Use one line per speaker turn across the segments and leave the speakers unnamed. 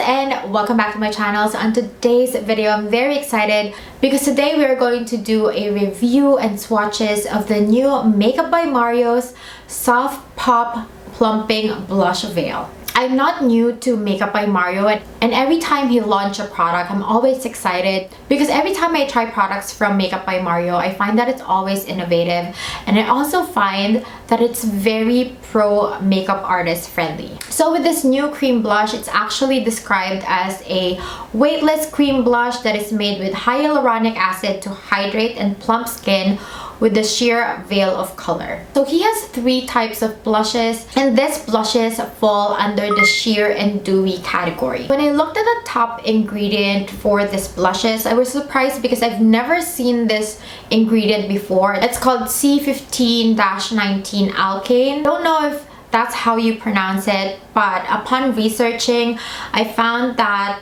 and welcome back to my channel. So on today's video, I'm very excited because today we are going to do a review and swatches of the new Makeup by Mario's Soft Pop Plumping Blush Veil. I'm not new to Makeup by Mario, and every time he launches a product, I'm always excited because every time I try products from Makeup by Mario, I find that it's always innovative, and I also find that it's very pro makeup artist friendly. So with this new cream blush, it's actually described as a weightless cream blush that is made with hyaluronic acid to hydrate and plump skin with the sheer veil of color. So he has 3 types of blushes, and these blushes fall under the sheer and dewy category. When I looked at the top ingredient for these blushes, I was surprised because I've never seen this ingredient before. It's called C15-19 alkane. I don't know if that's how you pronounce it, but upon researching, I found that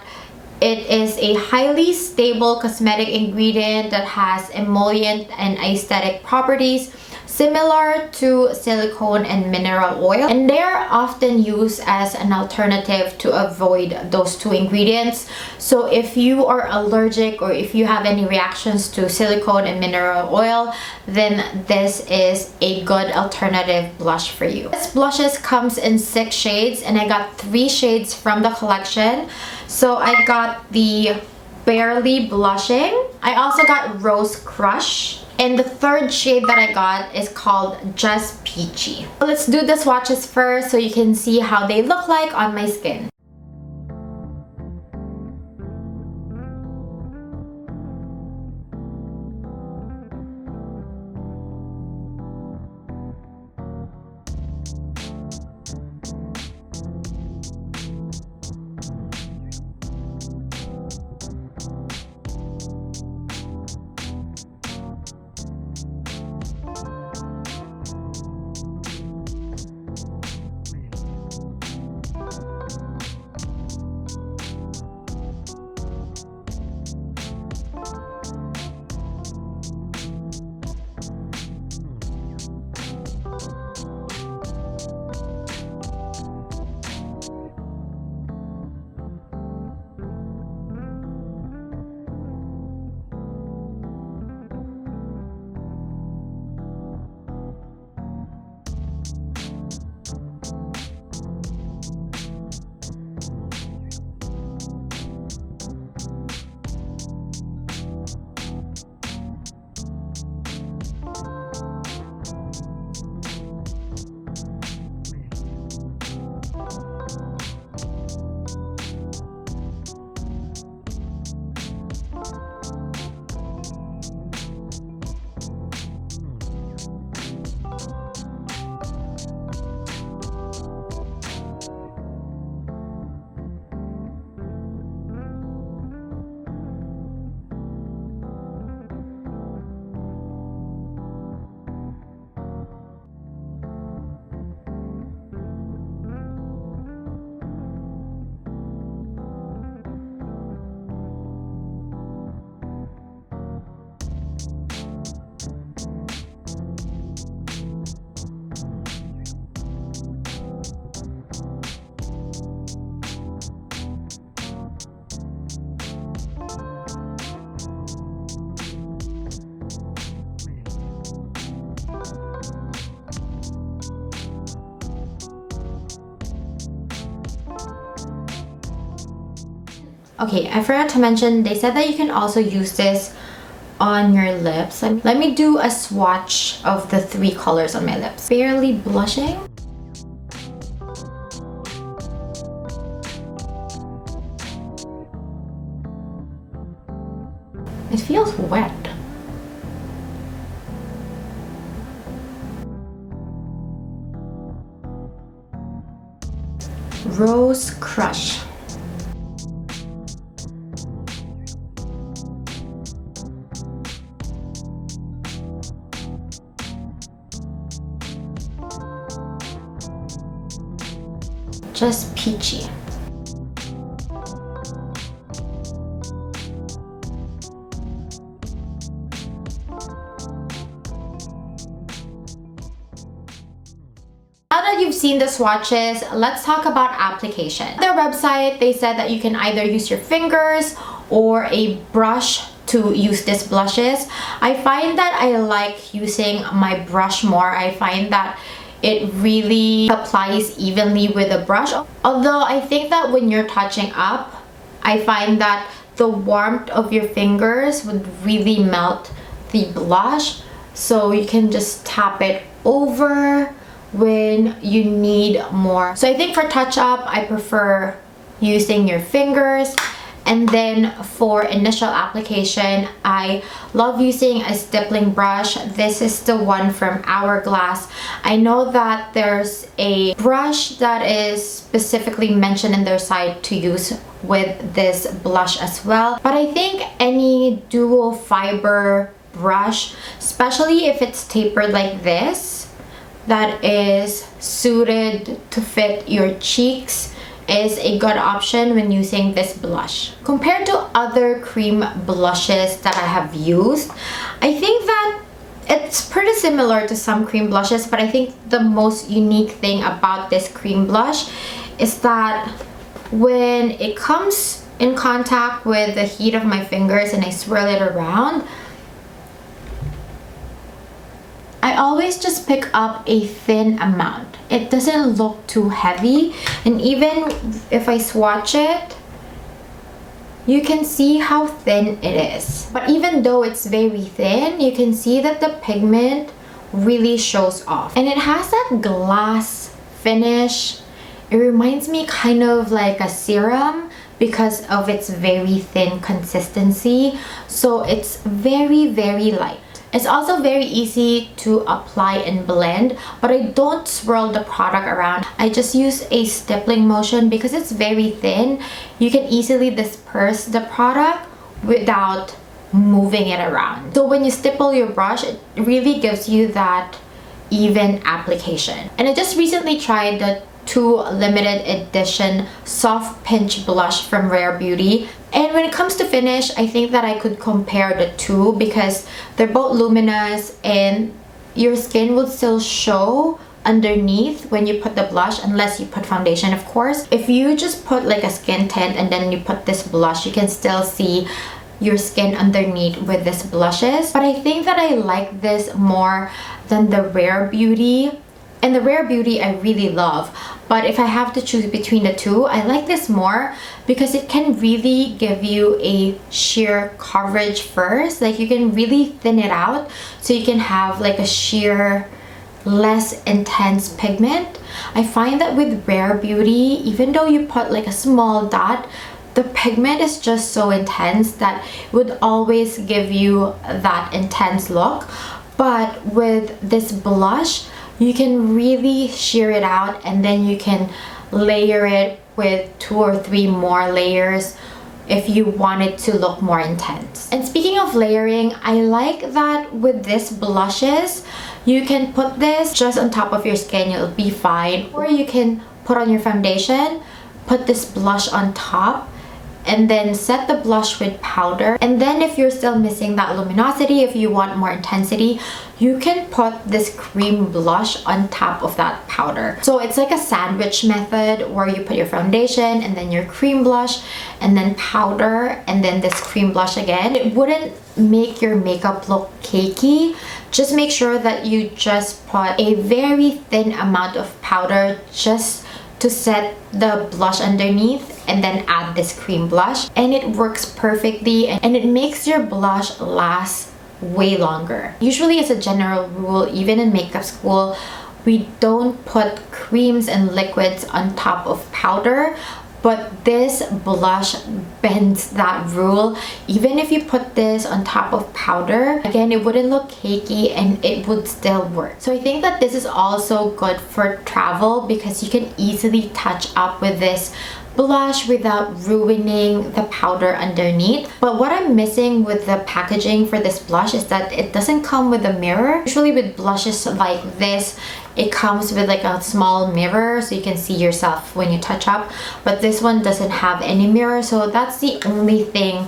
it is a highly stable cosmetic ingredient that has emollient and aesthetic properties similar to silicone and mineral oil, and they are often used as an alternative to avoid those 2 ingredients. So if you are allergic or if you have any reactions to silicone and mineral oil, then this is a good alternative blush for you. This blushes comes in 6 shades, and I got 3 shades from the collection. So I got the Barely Blushing, I also got Rose Crush, and the 3rd shade that I got is called Just Peachy. Let's do the swatches first so you can see how they look like on my skin. Okay, I forgot to mention, they said that you can also use this on your lips. Let me do a swatch of the 3 colors on my lips. Barely Blushing. It feels wet. Rose Crush. Just Peachy. that you've seen the swatches, let's talk about application. Their website, they said that you can either use your fingers or a brush to use these blushes. I find that I like using my brush more. I find that it really applies evenly with a brush. Although I think that when you're touching up, I find that the warmth of your fingers would really melt the blush. So you can just tap it over when you need more. So I think for touch up, I prefer using your fingers. And then for initial application, I love using a stippling brush. This is the one from Hourglass. I know that there's a brush that is specifically mentioned in their site to use with this blush as well. But I think any dual fiber brush, especially if it's tapered like this, that is suited to fit your cheeks, is a good option when using this blush. Compared to other cream blushes that I have used, I think that it's pretty similar to some cream blushes, but I think the most unique thing about this cream blush is that when it comes in contact with the heat of my fingers and I swirl it around, I always just pick up a thin amount. It doesn't look too heavy, and even if I swatch it, you can see how thin it is. But even though it's very thin, you can see that the pigment really shows off. And it has that glass finish. It reminds me kind of like a serum because of its very thin consistency. So it's very, very light. It's also very easy to apply and blend, but I don't swirl the product around. I just use a stippling motion because it's very thin. You can easily disperse the product without moving it around. So when you stipple your brush, it really gives you that even application. And I just recently tried the 2 limited edition soft pinch blush from Rare Beauty, and when it comes to finish, I think that I could compare the two because they're both luminous and your skin will still show underneath when you put the blush, unless you put foundation, of course. If you just put like a skin tint and then you put this blush, you can still see your skin underneath with these blushes. But I think that I like this more than the Rare Beauty. And the Rare Beauty I really love, but if I have to choose between the two, I like this more because it can really give you a sheer coverage first. Like you can really thin it out so you can have like a sheer, less intense pigment. I find that with Rare Beauty, even though you put like a small dot, the pigment is just so intense that it would always give you that intense look. But with this blush, you can really sheer it out and then you can layer it with 2 or 3 more layers if you want it to look more intense. And speaking of layering, I like that with these blushes, you can put this just on top of your skin, you'll be fine. Or you can put on your foundation, put this blush on top, and then set the blush with powder. And then if you're still missing that luminosity, if you want more intensity, you can put this cream blush on top of that powder. So it's like a sandwich method where you put your foundation and then your cream blush and then powder and then this cream blush again. It wouldn't make your makeup look cakey. Just make sure that you just put a very thin amount of powder just to set the blush underneath and then add this cream blush, and it works perfectly and it makes your blush last way longer. Usually, as a general rule, even in makeup school, we don't put creams and liquids on top of powder, but this blush bends that rule. Even if you put this on top of powder, again, it wouldn't look cakey and it would still work. So I think that this is also good for travel because you can easily touch up with this blush without ruining the powder underneath. But what I'm missing with the packaging for this blush is that it doesn't come with a mirror. Usually with blushes like this, it comes with like a small mirror so you can see yourself when you touch up, but this one doesn't have any mirror, so that's the only thing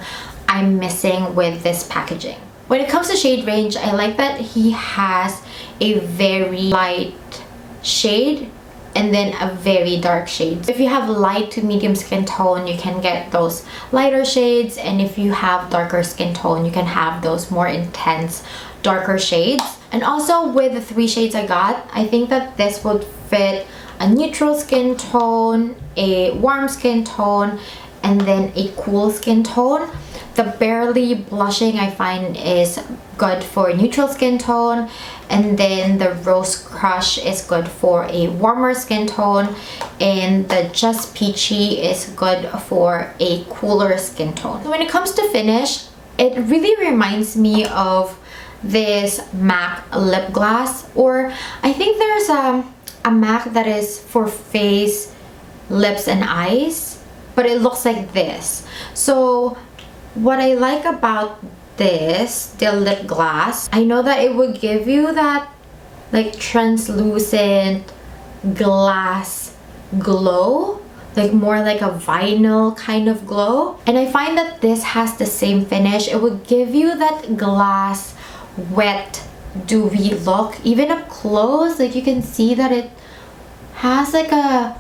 I'm missing with this packaging. When it comes to shade range, I like that he has a very light shade and then a very dark shade. If you have light to medium skin tone, you can get those lighter shades, and if you have darker skin tone, you can have those more intense darker shades. And also with the 3 shades I got, I think that this would fit a neutral skin tone, a warm skin tone, and then a cool skin tone. The Barely Blushing I find is good for a neutral skin tone, and then the Rose Crush is good for a warmer skin tone, and the Just Peachy is good for a cooler skin tone. So when it comes to finish, it really reminds me of this MAC lip gloss, or I think there's a MAC that is for face, lips, and eyes, but it looks like this. So what I like about this, the lip gloss, I know that it would give you that like translucent glass glow, like more like a vinyl kind of glow. And I find that this has the same finish. It would give you that glass wet dewy look. Even up close, like you can see that it has like a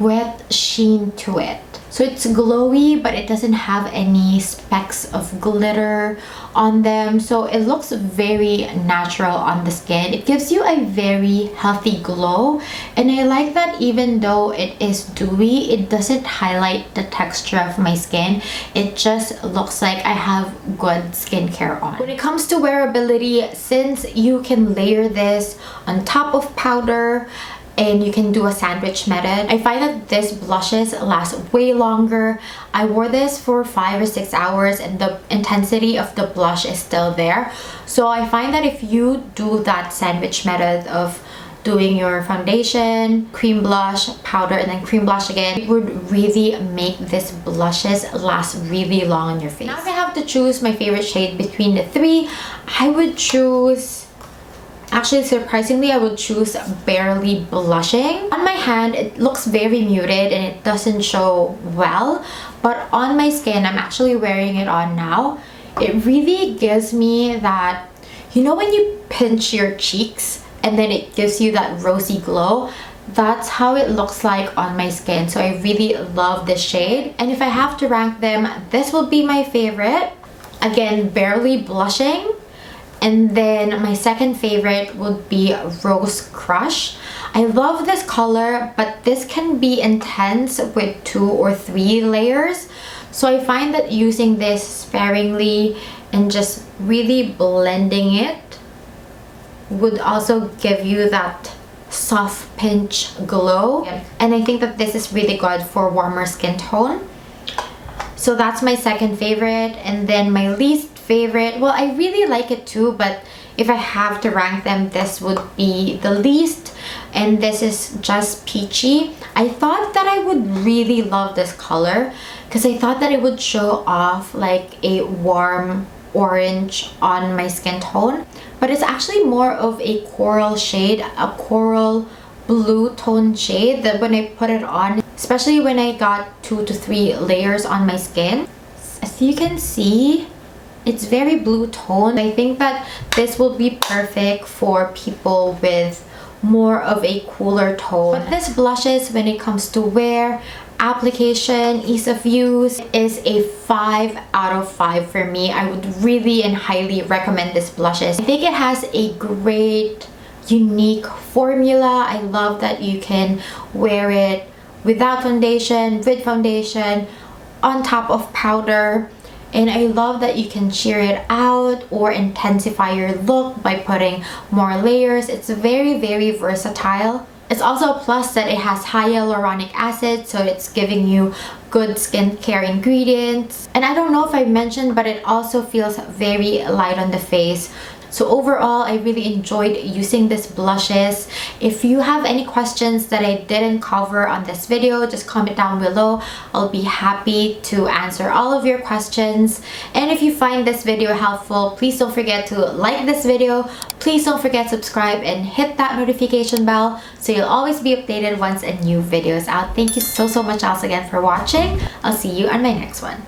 wet sheen to it. So it's glowy, but it doesn't have any specks of glitter on them. So it looks very natural on the skin. It gives you a very healthy glow. And I like that even though it is dewy, it doesn't highlight the texture of my skin. It just looks like I have good skincare on. When it comes to wearability, since you can layer this on top of powder, and you can do a sandwich method, I find that this blushes last way longer. I wore this for 5 or 6 hours and the intensity of the blush is still there. So I find that if you do that sandwich method of doing your foundation, cream blush, powder, and then cream blush again, it would really make this blushes last really long on your face. Now if I have to choose my favorite shade between the 3, I would choose, actually surprisingly, I would choose Barely Blushing. On my hand, it looks very muted and it doesn't show well, but on my skin, I'm actually wearing it on now. It really gives me that, you know when you pinch your cheeks and then it gives you that rosy glow? That's how it looks like on my skin. So I really love this shade. And if I have to rank them, this will be my favorite. Again, Barely Blushing. And then my second favorite would be Rose Crush. I love this color, but this can be intense with 2 or 3 layers. So I find that using this sparingly and just really blending it would also give you that soft pinch glow. And I think that this is really good for warmer skin tone. So that's my second favorite. And then my least favorite, well, I really like it too, but if I have to rank them, this would be the least, and this is Just Peachy. I thought that I would really love this color because I thought that it would show off like a warm orange on my skin tone, but it's actually more of a coral shade, a coral blue tone shade, that when I put it on, especially when I got 2 to 3 layers on my skin, as you can see, it's very blue tone. I think that this will be perfect for people with more of a cooler tone. But this blushes, when it comes to wear, application, ease of use, is a 5 out of 5 for me. I would really and highly recommend this blushes. I think it has a great unique formula. I love that you can wear it without foundation, with foundation, on top of powder. And I love that you can sheer it out or intensify your look by putting more layers. It's very, very versatile. It's also a plus that it has hyaluronic acid, so it's giving you good skincare ingredients. And I don't know if I mentioned, but it also feels very light on the face. So overall, I really enjoyed using this blushes. If you have any questions that I didn't cover on this video, just comment down below. I'll be happy to answer all of your questions. And if you find this video helpful, please don't forget to like this video. Please don't forget to subscribe and hit that notification bell so you'll always be updated once a new video is out. Thank you so much else again for watching. I'll see you on my next one.